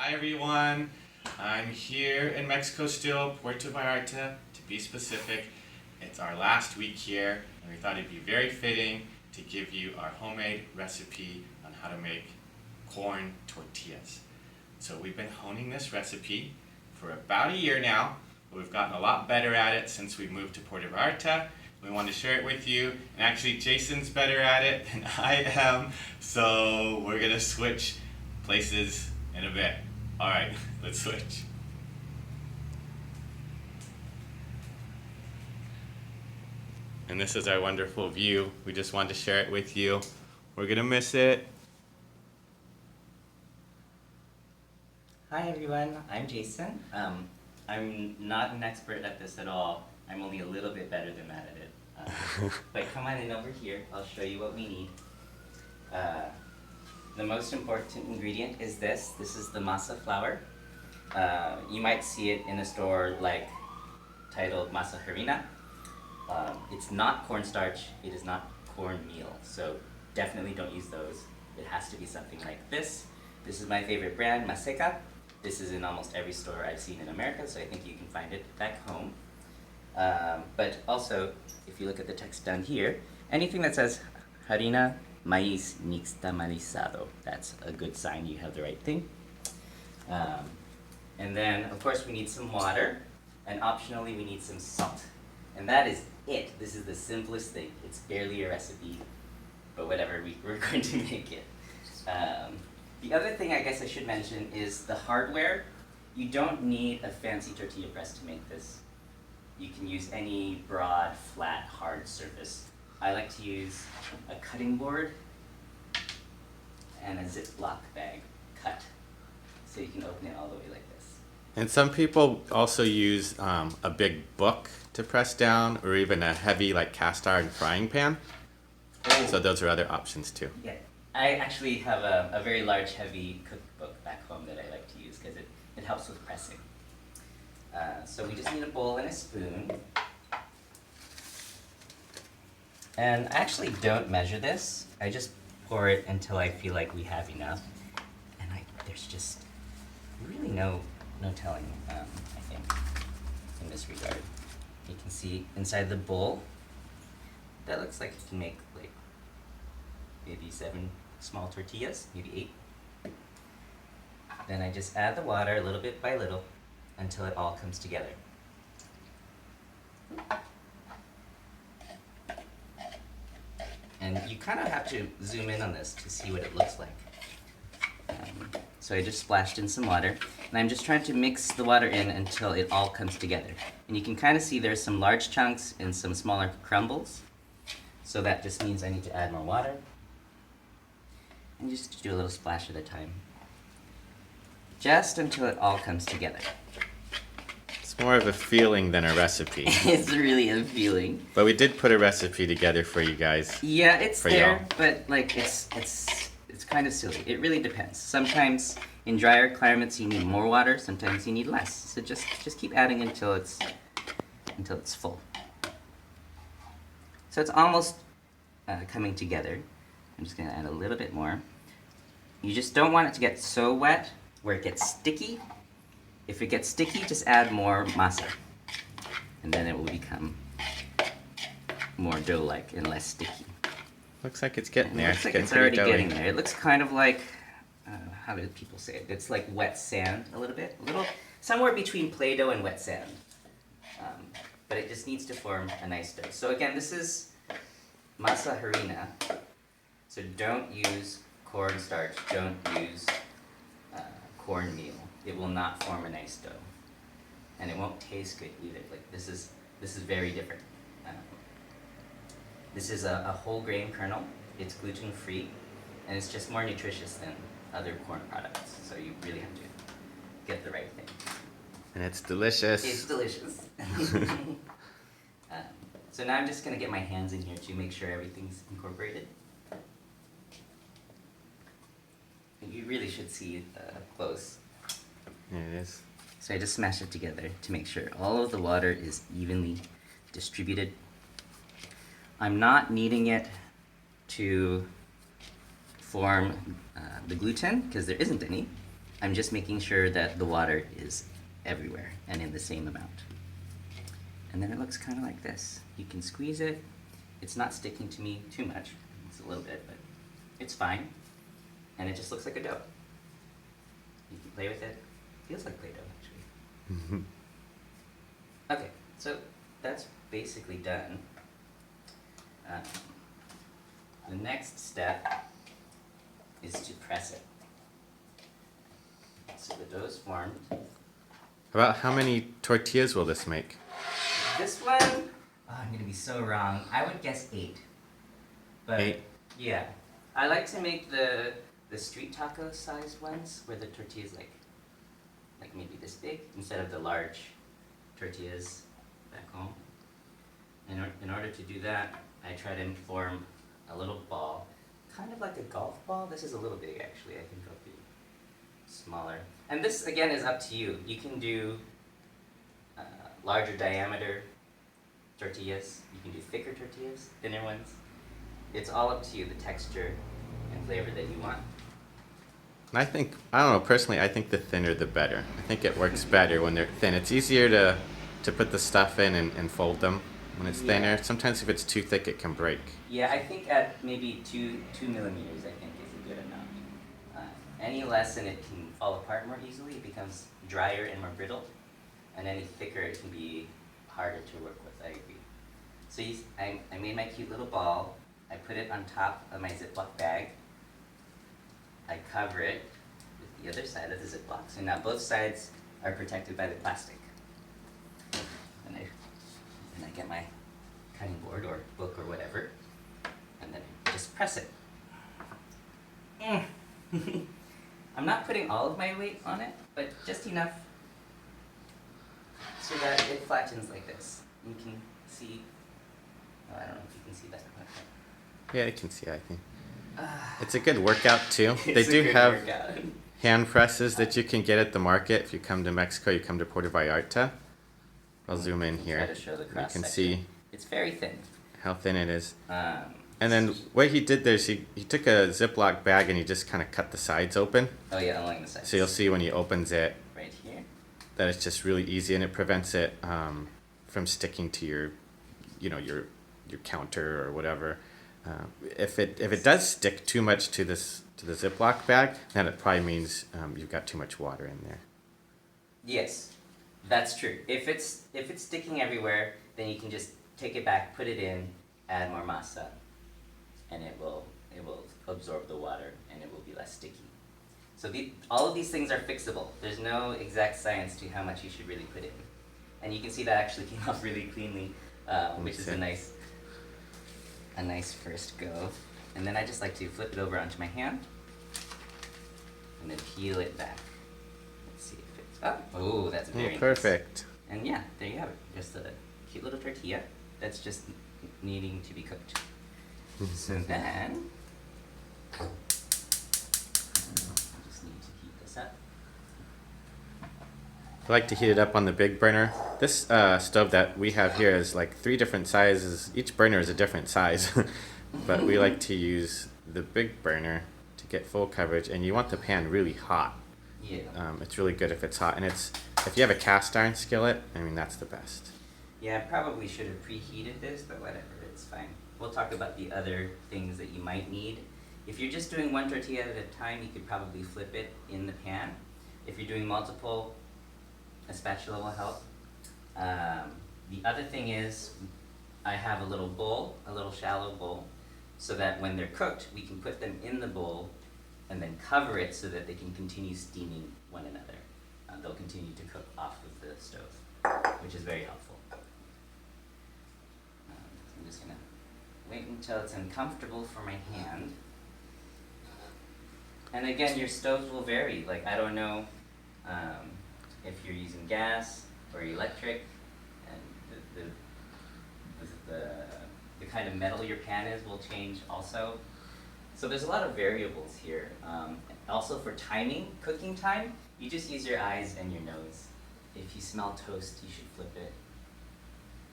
Hi everyone, I'm here in Mexico still, Puerto Vallarta to be specific. It's our last week here and we thought it'd be very fitting to give you our homemade recipe on how to make corn tortillas. So we've been honing this recipe for about a year now, but we've gotten a lot better at it since we moved to Puerto Vallarta. We wanted to share it with you, and actually Jason's better at it than I am, so we're gonna switch places in a bit. Alright, let's switch. And this is our wonderful view. We just wanted to share it with you. We're gonna miss it. Hi everyone, I'm Jason. I'm not an expert at this at all. I'm only a little bit better than Matt at it. But come on in over here, I'll show you what we need. The most important ingredient is this. This is the masa flour. You might see it in a store like titled Masa Harina. It's not cornstarch, it is not cornmeal, so definitely don't use those. It has to be something like this. This is my favorite brand, Maseca. This is in almost every store I've seen in America, so I think you can find it back home. But also, if you look at the text down here, anything that says Harina Maíz Nixtamalizado, that's a good sign you have the right thing. And then, of course, we need some water, and optionally we need some salt. And that is it. This is the simplest thing. It's barely a recipe, but whatever, we're going to make it. The other thing I guess I should mention is the hardware. You don't need a fancy tortilla press to make this. You can use any broad, flat, hard surface. I like to use a cutting board and a ziploc bag cut, so you can open it all the way like this. And some people also use a big book to press down, or even a heavy like cast iron frying pan. Oh. So those are other options too. Yeah, I actually have a very large, heavy cookbook back home that I like to use because it helps with pressing. So we just need a bowl and a spoon. And I actually don't measure this. I just pour it until I feel like we have enough. And there's just really no telling, I think, in this regard. You can see inside the bowl, that looks like you can make like maybe 7 small tortillas, maybe 8. Then I just add the water a little bit by little until it all comes together. And you kind of have to zoom in on this to see what it looks like. So I just splashed in some water, and I'm just trying to mix the water in until it all comes together. And you can kind of see there's some large chunks and some smaller crumbles. So that just means I need to add more water. And just do a little splash at a time. Just until it all comes together. It's more of a feeling than a recipe. It's really a feeling. But we did put a recipe together for you guys. Yeah, it's For there, y'all. but like it's kind of silly. It really depends. Sometimes in drier climates you need more water, sometimes you need less. So just keep adding until it's full. So it's almost coming together. I'm just gonna add a little bit more. You just don't want it to get so wet where it gets sticky. If it gets sticky, just add more masa, and then it will become more dough-like and less sticky. Looks like it's getting there. It looks like getting it's pretty already doughy. getting there. It looks kind of like, how do people say it? It's like wet sand a little bit. Somewhere between Play-Doh and wet sand. But it just needs to form a nice dough. So again, this is Masa Harina. So don't use cornstarch, don't use cornmeal. It will not form a nice dough. And it won't taste good either. Like this is very different. This is a whole grain kernel. It's gluten free, and it's just more nutritious than other corn products. So you really have to get the right thing. And it's delicious. It's delicious. So now I'm just gonna get my hands in here to make sure everything's incorporated. You really should see it close. There it is. So I just smash it together to make sure all of the water is evenly distributed. I'm not kneading it to form the gluten, because there isn't any. I'm just making sure that the water is everywhere and in the same amount. And then it looks kind of like this. You can squeeze it. It's not sticking to me too much. It's a little bit, but it's fine. And it just looks like a dough. You can play with it. Feels like Play-Doh, actually. Okay, so that's basically done. The next step is to press it. So the dough is formed. About how many tortillas will this make? This one, oh, I'm gonna be so wrong. I would guess 8. But 8? Yeah. I like to make the street taco sized ones where the tortilla is like maybe this big instead of the large tortillas back home. In order to do that, I try to form a little ball, kind of like a golf ball. This is a little big actually. I think it'll be smaller. And this again is up to you. You can do larger diameter tortillas. You can do thicker tortillas, thinner ones. It's all up to you, the texture and flavor that you want. I don't know, personally, I think the thinner the better. I think it works better when they're thin. It's easier to put the stuff in and fold them when it's thinner. Yeah. Sometimes if it's too thick, it can break. Yeah, I think at maybe 2 millimeters, I think is a good amount. Any less and it can fall apart more easily. It becomes drier and more brittle. And any thicker, it can be harder to work with, I agree. So I made my cute little ball. I put it on top of my Ziploc bag. I cover it with the other side of the Ziploc. So now both sides are protected by the plastic. And I get my cutting board or book or whatever, and then I just press it. I'm not putting all of my weight on it, but just enough so that it flattens like this. You can see, I don't know if you can see that. Yeah, I can see, I think. It's a good workout too. They It's a do good have workout. hand presses that you can get at the market. If you come to Mexico, you come to Puerto Vallarta. I'll zoom in here. Try to show the You cross can section. see It's very thin. how thin it is. Um, And then what he did there is he took a Ziploc bag and he just kind of cut the sides open. oh yeah, along the sides. So you'll see when he opens it right here. that it's just really easy and it prevents it from sticking to your counter or whatever. If it does stick too much to the Ziploc bag, then it probably means you've got too much water in there. Yes, that's true. If it's sticking everywhere, then you can just take it back, put it in, add more masa, and it will absorb the water and it will be less sticky. So all of these things are fixable. There's no exact science to how much you should really put in. And you can see that actually came off really cleanly, which is a nice first go. And then I just like to flip it over onto my hand and then peel it back. Let's see if it's up. Oh, that's very nice. Perfect. And yeah, there you have it. Just a cute little tortilla that's just needing to be cooked. So then, I just need to heat this up. I like to heat it up on the big burner. This stove that we have here is like 3 different sizes. Each burner is a different size, but we like to use the big burner to get full coverage. And you want the pan really hot. Yeah. It's really good if it's hot, and if you have a cast iron skillet, I mean that's the best. Yeah, I probably should have preheated this, but whatever, it's fine. We'll talk about the other things that you might need. If you're just doing one tortilla at a time, you could probably flip it in the pan. If you're doing multiple, a spatula will help. The other thing is, I have a little bowl, a little shallow bowl, so that when they're cooked, we can put them in the bowl and then cover it so that they can continue steaming one another. They'll continue to cook off of the stove, which is very helpful. I'm just gonna wait until it's uncomfortable for my hand. And again, your stoves will vary. Like, I don't know if you're using gas or electric, and the kind of metal your pan is will change also. So there's a lot of variables here. Also for timing, cooking time, you just use your eyes and your nose. If you smell toast, you should flip it.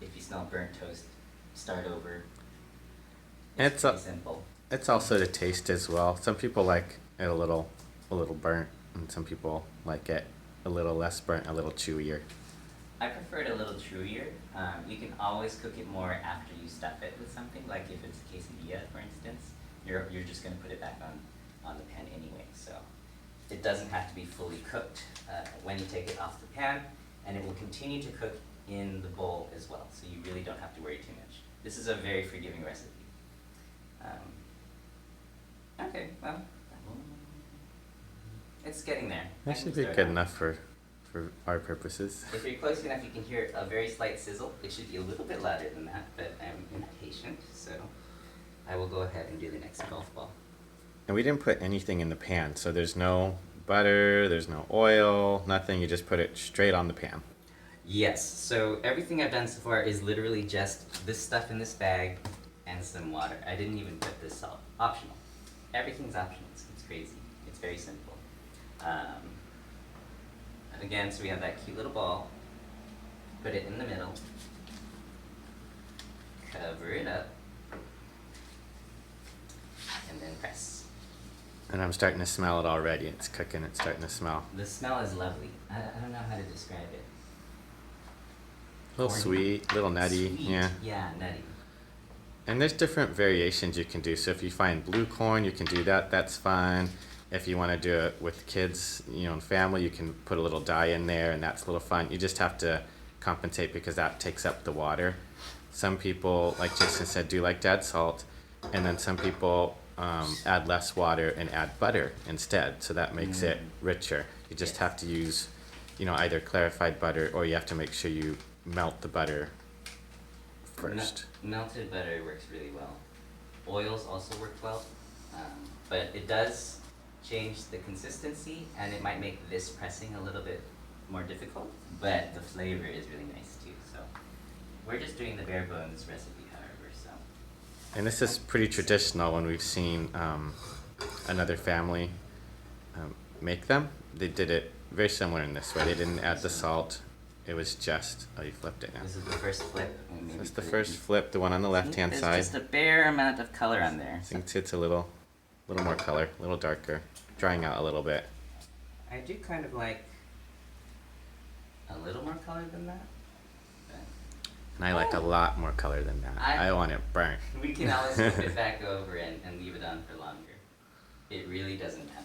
If you smell burnt toast, start over. It's pretty simple. It's also the taste as well. Some people like it a little burnt. and some people like it a little less burnt, a little chewier. I prefer it a little chewier. You can always cook it more after you stuff it with something, like if it's a quesadilla, for instance. You're just going to put it back on the pan anyway, so it doesn't have to be fully cooked when you take it off the pan, and it will continue to cook in the bowl as well, so you really don't have to worry too much. This is a very forgiving recipe. Okay, well, it's getting there. That should be good enough for our purposes. If you're close enough, you can hear a very slight sizzle. It should be a little bit louder than that, but I'm impatient, so I will go ahead and do the next golf ball. And we didn't put anything in the pan, so there's no butter, there's no oil, nothing. You just put it straight on the pan. Yes, so everything I've done so far is literally just this stuff in this bag and some water. I didn't even put this salt. Optional. Everything's optional. It's crazy. It's very simple. Again, so we have that cute little ball. Put it in the middle. Cover it up. And then press. And I'm starting to smell it already. It's cooking. It's starting to smell. The smell is lovely. I don't know how to describe it. A little sweet, a little nutty. Sweet. Yeah. Yeah, nutty. And there's different variations you can do. So if you find blue corn, you can do that. That's fine. If you want to do it with kids, and family, you can put a little dye in there, and that's a little fun. You just have to compensate because that takes up the water. Some people, like Jason said, do like to add salt, and then some people add less water and add butter instead. So that makes it richer. You just have to use, either clarified butter, or you have to make sure you melt the butter first. Melted butter works really well. Oils also work well, but it does change the consistency, and it might make this pressing a little bit more difficult, but the flavor is really nice too. So we're just doing the bare bones recipe, however. So. And this is pretty traditional when we've seen another family make them. They did it very similar in this way. They didn't add the salt. It was just, you flipped it now. This is the first flip. This is the first flip, the one on the left-hand side. There's just a bare amount of color on there. I think it's a little more color, a little darker, drying out a little bit. I do kind of like a little more color than that. And I like a lot more color than that. I want it burnt. We can always flip it back over and leave it on for longer. It really doesn't matter.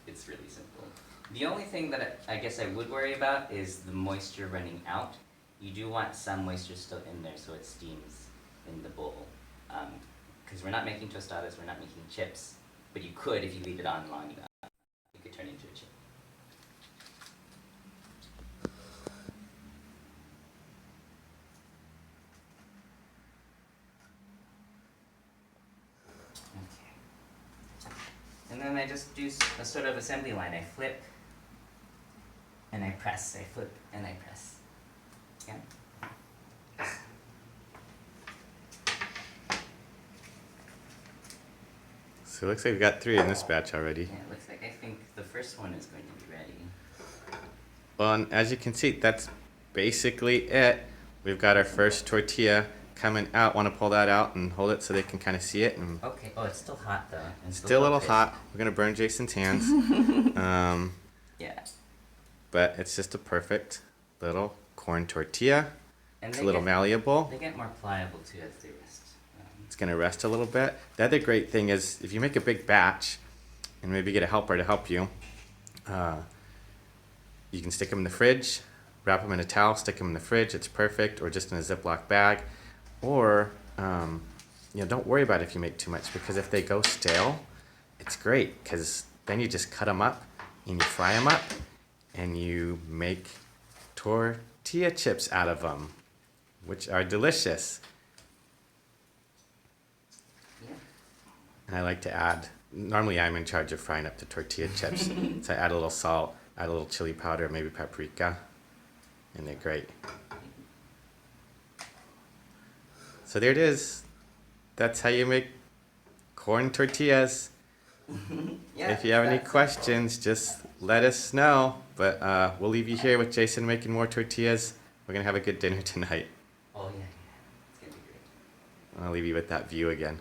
It's really simple. The only thing that I guess I would worry about is the moisture running out. You do want some moisture still in there so it steams in the bowl. Because we're not making tostadas, we're not making chips, but you could if you leave it on long enough. You could turn it into a chip. Okay. And then I just do a sort of assembly line. I flip and I press. I flip and I press. Yeah. So it looks like we got 3 in this batch already. Yeah, it looks like I think the first one is going to be ready. Well, and as you can see, that's basically it. We've got our first tortilla coming out. Want to pull that out and hold it so they can kind of see it? And Okay. Oh, it's still hot though. It's still a little hot. We're gonna burn Jason's hands. Yeah. But it's just a perfect little corn tortilla. And It's a little malleable. They get more pliable too as they rest. It's gonna rest a little bit. The other great thing is if you make a big batch and maybe get a helper to help you, you can stick them in the fridge, wrap them in a towel, stick them in the fridge. It's perfect, or just in a Ziploc bag. Or don't worry about it if you make too much, because if they go stale, it's great because then you just cut them up and you fry them up and you make tortilla chips out of them, which are delicious. Yeah. And I like to add, normally I'm in charge of frying up the tortilla chips, so I add a little salt, add a little chili powder, maybe paprika, and they're great. So there it is. That's how you make corn tortillas. Yeah, If you have any questions, just let us know. But we'll leave you here with Jason making more tortillas. We're going to have a good dinner tonight. Oh, yeah. It's going to be great. I'll leave you with that view again.